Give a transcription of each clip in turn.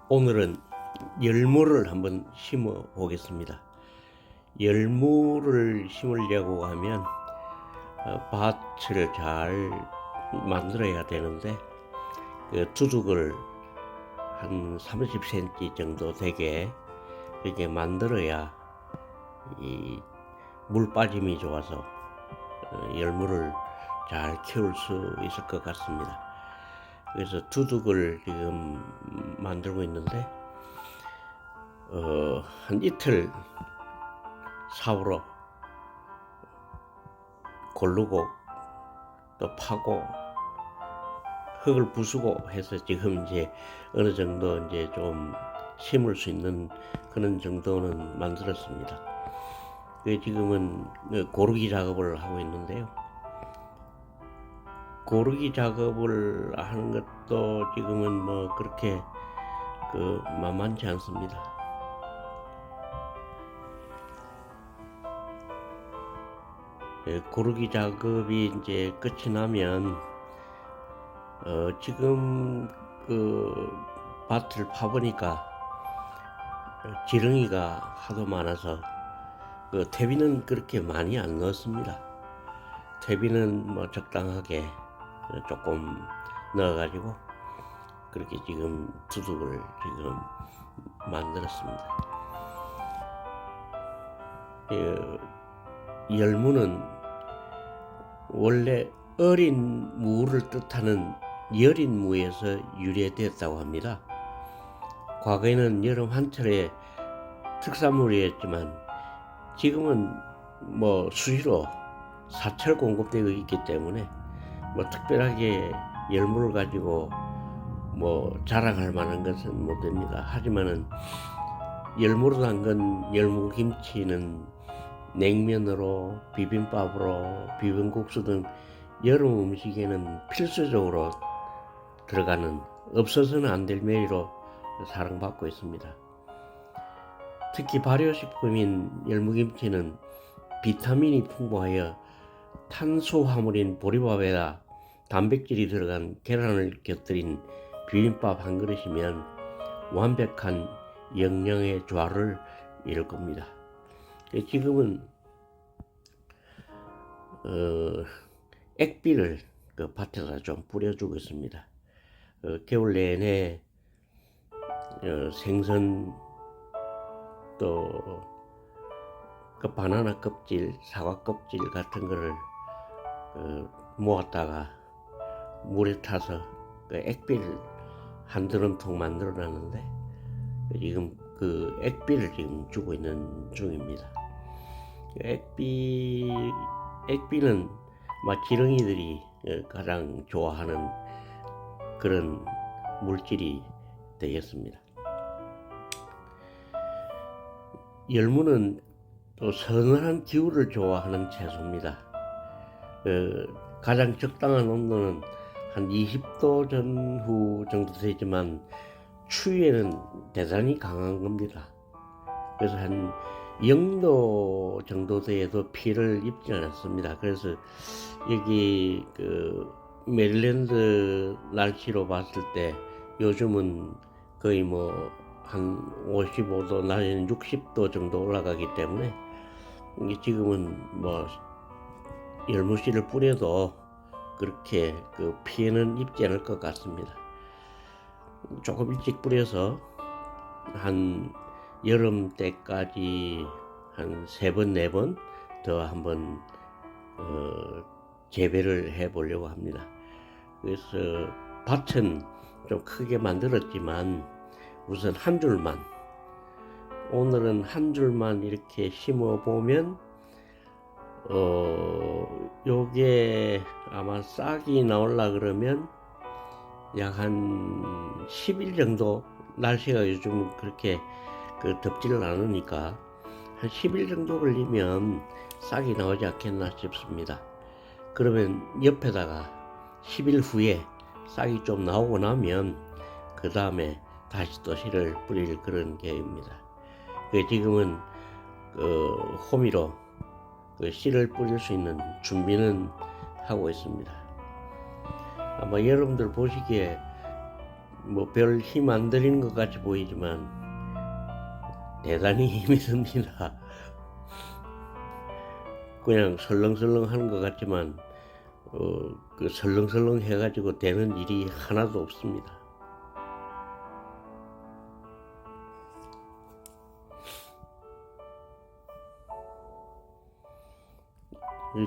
오늘은 열무를 한번 심어 보겠습니다. 열무를 심으려고 하면 밭을 잘 만들어야 되는데 그 두둑을 한 30cm 정도 되게 이렇게 만들어야 이 물 빠짐이 좋아서 열무를 잘 키울 수 있을 것 같습니다. 그래서 두둑을 지금 만들고 있는데 한 이틀 사우로 고르고 또 파고 흙을 부수고 해서 지금 이제 어느 정도 이제 좀 심을 수 있는 그런 정도는 만들었습니다. 지금은 고르기 작업을 하고 있는데요. 고르기 작업을 하는 것도 지금은 뭐 그렇게 만만치 않습니다. 고르기 작업이 이제 끝이 나면 지금 밭을 파보니까 지렁이가 하도 많아서 퇴비는 그렇게 많이 안 넣었습니다. 퇴비는 뭐 적당하게 조금 넣어가지고 그렇게 지금 두둑을 지금 만들었습니다. 열무는 원래 어린 무를 뜻하는 여린 무에서 유래되었다고 합니다. 과거에는 여름 한철의 특산물이었지만 지금은 뭐 수시로 사철 공급되고 있기 때문에 뭐 특별하게 열무를 가지고 뭐 자랑할 만한 것은 못 됩니다. 하지만은 열무로 담근 열무김치는 냉면으로 비빔밥으로 비빔국수 등 여름 음식에는 필수적으로 들어가는 없어서는 안 될 메뉴로 사랑받고 있습니다. 특히 발효식품인 열무김치는 비타민이 풍부하여 탄수화물인 보리밥에다 단백질이 들어간 계란을 곁들인 비빔밥 한 그릇이면 완벽한 영양의 조화를 이룰 겁니다. 지금은 액비를 밭에다 좀 뿌려주고 있습니다. 겨울 내내 생선 또 바나나 껍질, 사과 껍질 같은 거를 모았다가 물에 타서 액비를 한 드럼통 만들어 놨는데 지금 액비를 지금 주고 있는 중입니다. 액비는 지렁이들이 가장 좋아하는 그런 물질이 되겠습니다. 열무는 또 서늘한 기후를 좋아하는 채소입니다. 가장 적당한 온도는 한 20도 전후 정도 되지만 추위에는 대단히 강한 겁니다. 그래서 한 0도 정도 돼도 피해를 입지 않았습니다. 그래서 여기 메릴랜드 날씨로 봤을 때 요즘은 거의 뭐 한 55도 낮에는 60도 정도 올라가기 때문에 지금은 뭐 열무씨를 뿌려도 그렇게 피해는 입지 않을 것 같습니다. 조금 일찍 뿌려서 한 여름 때까지 한 3번, 4번 더 한번 재배를 해 보려고 합니다. 그래서 밭은 좀 크게 만들었지만 우선 한 줄만, 오늘은 한 줄만 이렇게 심어 보면 요게 아마 싹이 나올라 그러면 약 한 10일 정도, 날씨가 요즘 그렇게 덥지를 않으니까 한 10일 정도 걸리면 싹이 나오지 않겠나 싶습니다. 그러면 옆에다가 10일 후에 싹이 좀 나오고 나면 그 다음에 다시 또 씨를 뿌릴 그런 계획입니다. 지금은 호미로 씨를 뿌릴 수 있는 준비는 하고 있습니다. 아마 여러분들 보시기에 뭐 별 힘 안 들이는 것 같이 보이지만 대단히 힘이 듭니다. 그냥 설렁설렁 하는 것 같지만 그 설렁설렁 해가지고 되는 일이 하나도 없습니다.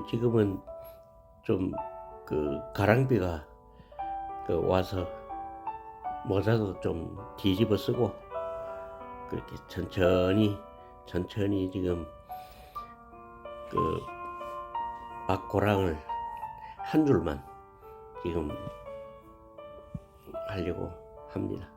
지금은 좀 그 가랑비가 와서 모자도 좀 뒤집어 쓰고 그렇게 천천히 지금 그 박고랑을 한 줄만 지금 하려고 합니다.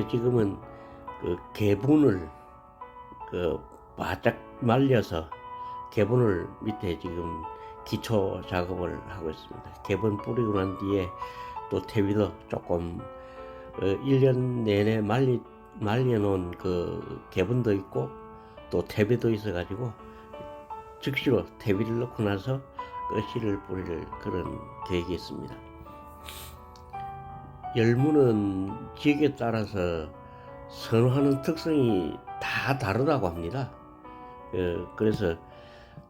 지금은 그 개분을 바짝 말려서 개분을 밑에 지금 기초 작업을 하고 있습니다. 개분 뿌리고 난 뒤에 또 퇴비도 조금 1년 내내 말려놓은 그 개분도 있고 또 퇴비도 있어 가지고 즉시로 퇴비를 넣고 나서 씨를 뿌릴 그런 계획이 있습니다. 열무는 지역에 따라서 선호하는 특성이 다 다르다고 합니다. 그래서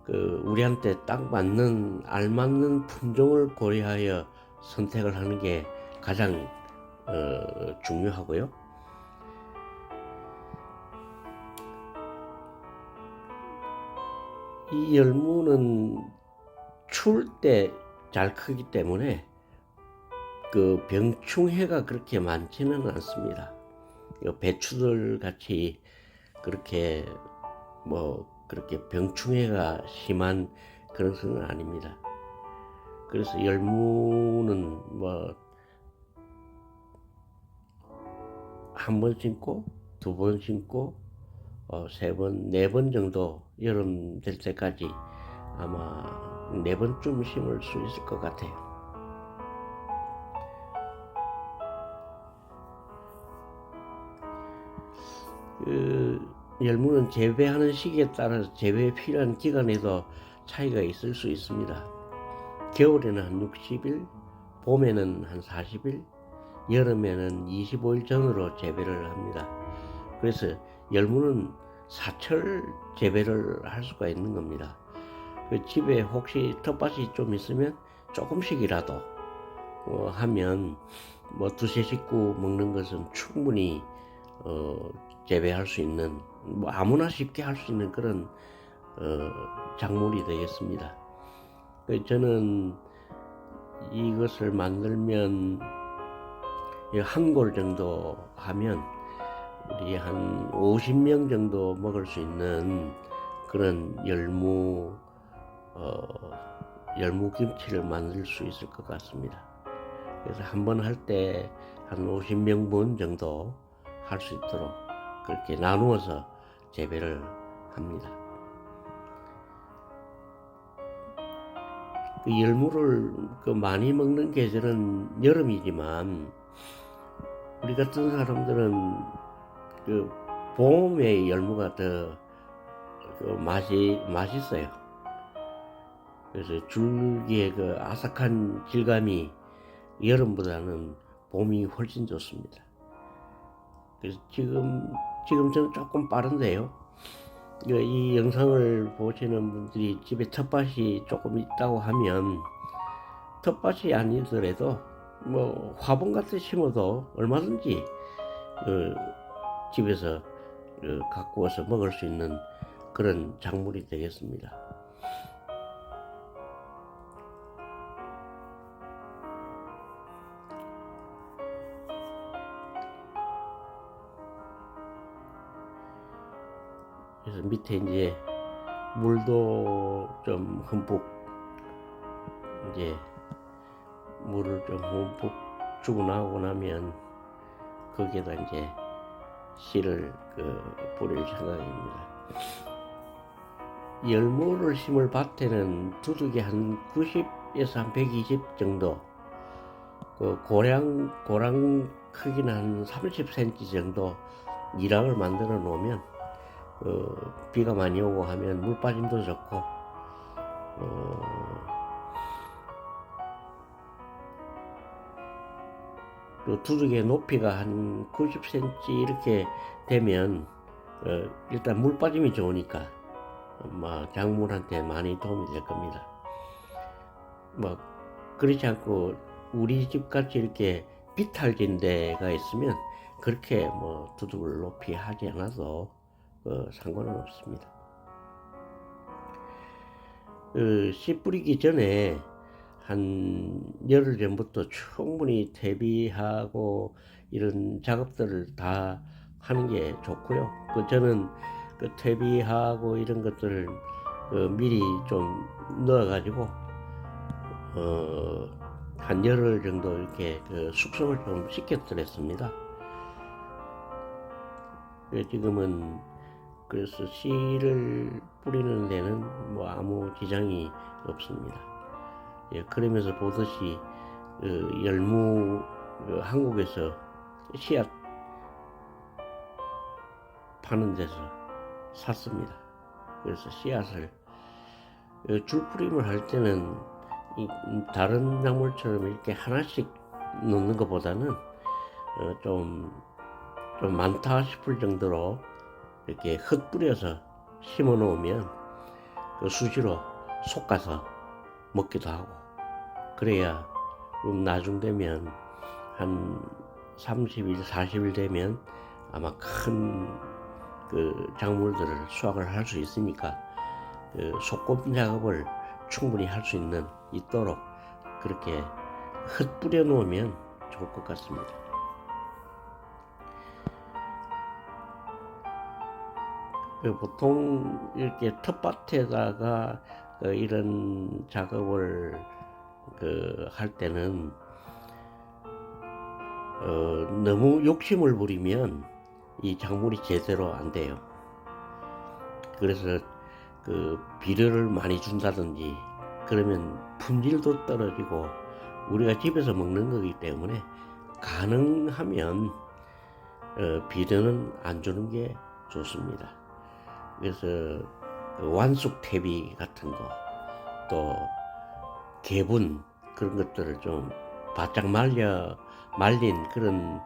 우리한테 딱 맞는 알맞는 품종을 고려하여 선택을 하는 게 가장 중요하고요. 이 열무는 추울 때 잘 크기 때문에 그 병충해가 그렇게 많지는 않습니다. 배추들 같이 그렇게 그렇게 병충해가 심한 그런 것은 아닙니다. 그래서 열무는 한 번 심고 두 번 심고 세 번, 네 번 정도 여름 될 때까지 아마 4번쯤 심을 수 있을 것 같아요. 열무는 재배하는 시기에 따라서 재배에 필요한 기간에도 차이가 있을 수 있습니다. 겨울에는 한 60일, 봄에는 한 40일, 여름에는 25일 전으로 재배를 합니다. 그래서 열무는 사철 재배를 할 수가 있는 겁니다. 집에 혹시 텃밭이 좀 있으면 조금씩이라도 하면 두세 식구 먹는 것은 충분히 재배할 수 있는 아무나 쉽게 할 수 있는 그런 작물이 되겠습니다. 저는 이것을 만들면 한 골 정도 하면 우리 한 50명 정도 먹을 수 있는 그런 열무김치를 만들 수 있을 것 같습니다. 그래서 한번 할 때 한 50명분 정도 할 수 있도록 그렇게 나누어서 재배를 합니다. 열무를 많이 먹는 계절은 여름이지만 우리 같은 사람들은 봄에 열무가 더 맛있어요. 그래서 줄기의 아삭한 질감이 여름보다는 봄이 훨씬 좋습니다. 그래서 지금 저는 조금 빠른데요. 이 영상을 보시는 분들이 집에 텃밭이 조금 있다고 하면 텃밭이 아니더라도 화분 같은 심어도 얼마든지 집에서 갖고 와서 먹을 수 있는 그런 작물이 되겠습니다. 그래서 밑에 이제 물도 좀 흠뻑 이제 물을 좀 흠뻑 주고 나오고 나면 거기에다 이제 씨를 뿌릴 생각입니다. 열무를 심을 밭에는 두둑이 한 90에서 한 120 정도, 그 고랑 크기는 한 30cm 정도 이랑을 만들어 놓으면 비가 많이 오고 하면 물 빠짐도 좋고 또 두둑의 높이가 한 90cm 이렇게 되면 일단 물 빠짐이 좋으니까 작물한테 많이 도움이 될 겁니다. 그렇지 않고 우리 집 같이 이렇게 비탈진 데가 있으면 그렇게 두둑을 높이 하지 않아도 상관은 없습니다. 씨 뿌리기 전에 한 열흘 전부터 충분히 퇴비하고 이런 작업들을 다 하는 게 좋고요. 저는 퇴비하고 이런 것들을 미리 좀 넣어가지고 한 열흘 정도 이렇게 숙성을 좀 시켜드렸습니다. 지금은 그래서 씨를 뿌리는 데는 아무 지장이 없습니다. 그러면서 보듯이 열무 한국에서 씨앗 파는 데서 샀습니다. 그래서 씨앗을 줄 뿌림을 할 때는 다른 작물처럼 이렇게 하나씩 넣는 것보다는 좀 많다 싶을 정도로 이렇게 흩뿌려서 심어 놓으면 수시로 솎아서 먹기도 하고, 그래야 나중 되면 한 30일, 40일 되면 아마 큰 작물들을 수확을 할 수 있으니까 솎음 작업을 충분히 할 수 있도록 그렇게 흩뿌려 놓으면 좋을 것 같습니다. 보통 이렇게 텃밭에다가 이런 작업을 할 때는 너무 욕심을 부리면 이 작물이 제대로 안 돼요. 그래서 비료를 많이 준다든지 그러면 품질도 떨어지고 우리가 집에서 먹는 거기 때문에 가능하면 비료는 안 주는 게 좋습니다. 그래서 완숙 퇴비 같은 거, 또 개분 그런 것들을 좀 바짝 말린 그런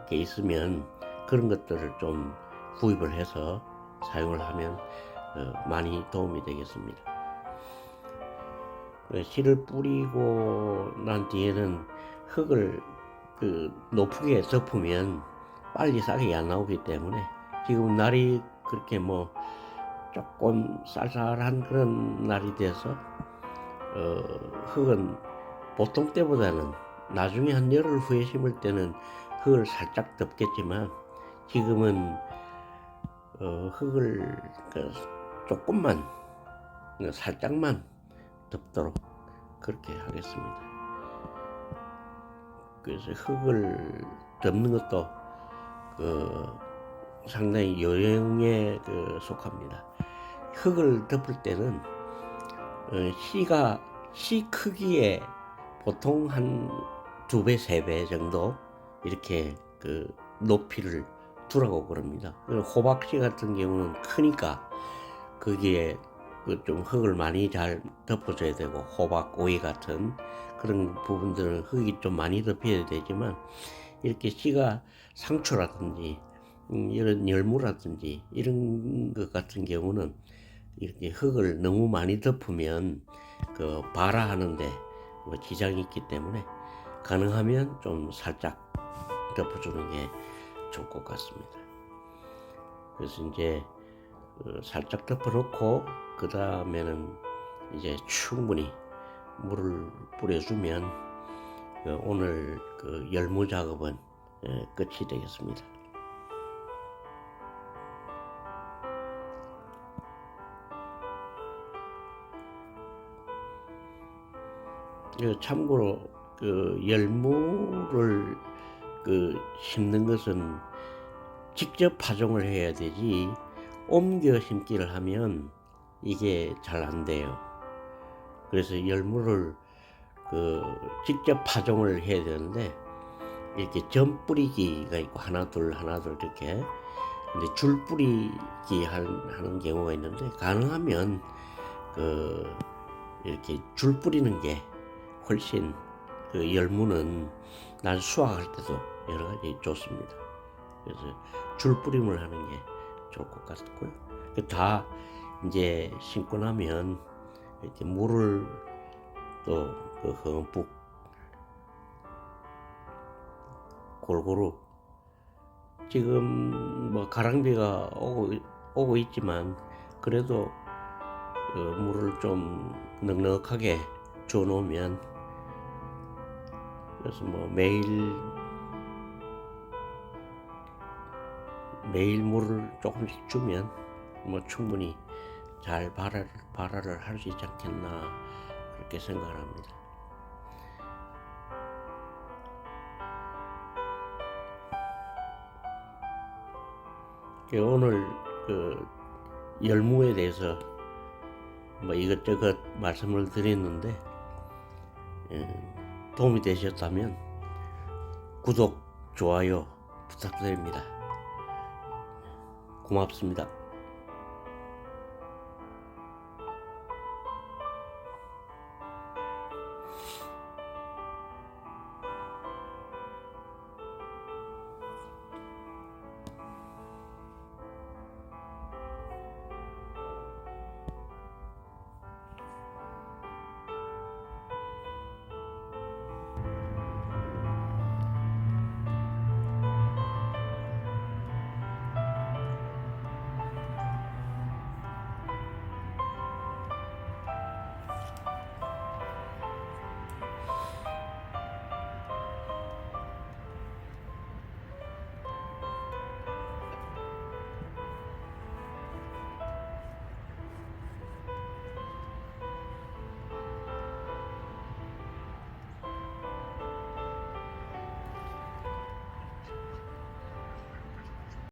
게 있으면 그런 것들을 좀 구입을 해서 사용을 하면 많이 도움이 되겠습니다. 씨를 뿌리고 난 뒤에는 흙을 높게 덮으면 빨리 싹이 안 나오기 때문에 지금 날이 그렇게 조금 쌀쌀한 그런 날이 돼서 흙은 보통 때보다는 나중에 한 열흘 후에 심을 때는 흙을 살짝 덮겠지만 지금은 흙을 조금만 살짝만 덮도록 그렇게 하겠습니다. 그래서 흙을 덮는 것도 상당히 요령에 속합니다. 흙을 덮을 때는 씨 크기에 보통 한 2배, 3배 정도 이렇게 높이를 두라고 그럽니다. 호박씨 같은 경우는 크니까 거기에 좀 흙을 많이 잘 덮어줘야 되고, 호박, 오이 같은 그런 부분들은 흙이 좀 많이 덮여야 되지만 이렇게 씨가 상추라든지 이런 열무라든지 이런 것 같은 경우는 이렇게 흙을 너무 많이 덮으면 발화하는데 지장이 있기 때문에 가능하면 좀 살짝 덮어주는 게 좋을 것 같습니다. 그래서 이제 살짝 덮어놓고 그 다음에는 이제 충분히 물을 뿌려주면 오늘 열무 작업은 끝이 되겠습니다. 참고로 열무를 심는 것은 직접 파종을 해야 되지 옮겨 심기를 하면 이게 잘 안 돼요. 그래서 열무를 직접 파종을 해야 되는데 이렇게 전 뿌리기가 있고 하나 둘 이렇게, 근데 줄 뿌리기 하는 경우가 있는데, 가능하면 이렇게 줄 뿌리는 게 훨씬 열무는 날 수확할 때도 여러 가지 좋습니다. 그래서 줄 뿌림을 하는 게 좋을 것 같고요. 다 이제 심고 나면 이렇게 물을 또 흠뿍 골고루, 지금 뭐 가랑비가 오고 있지만 그래도 물을 좀 넉넉하게 줘 놓으면, 그래서 뭐 매일 물을 조금씩 주면 뭐 충분히 잘 발화를 할 수 있지 않겠나, 그렇게 생각을 합니다. 오늘 열무에 대해서 뭐 이것저것 말씀을 드렸는데, 도움이 되셨다면 구독, 좋아요 부탁드립니다. 고맙습니다.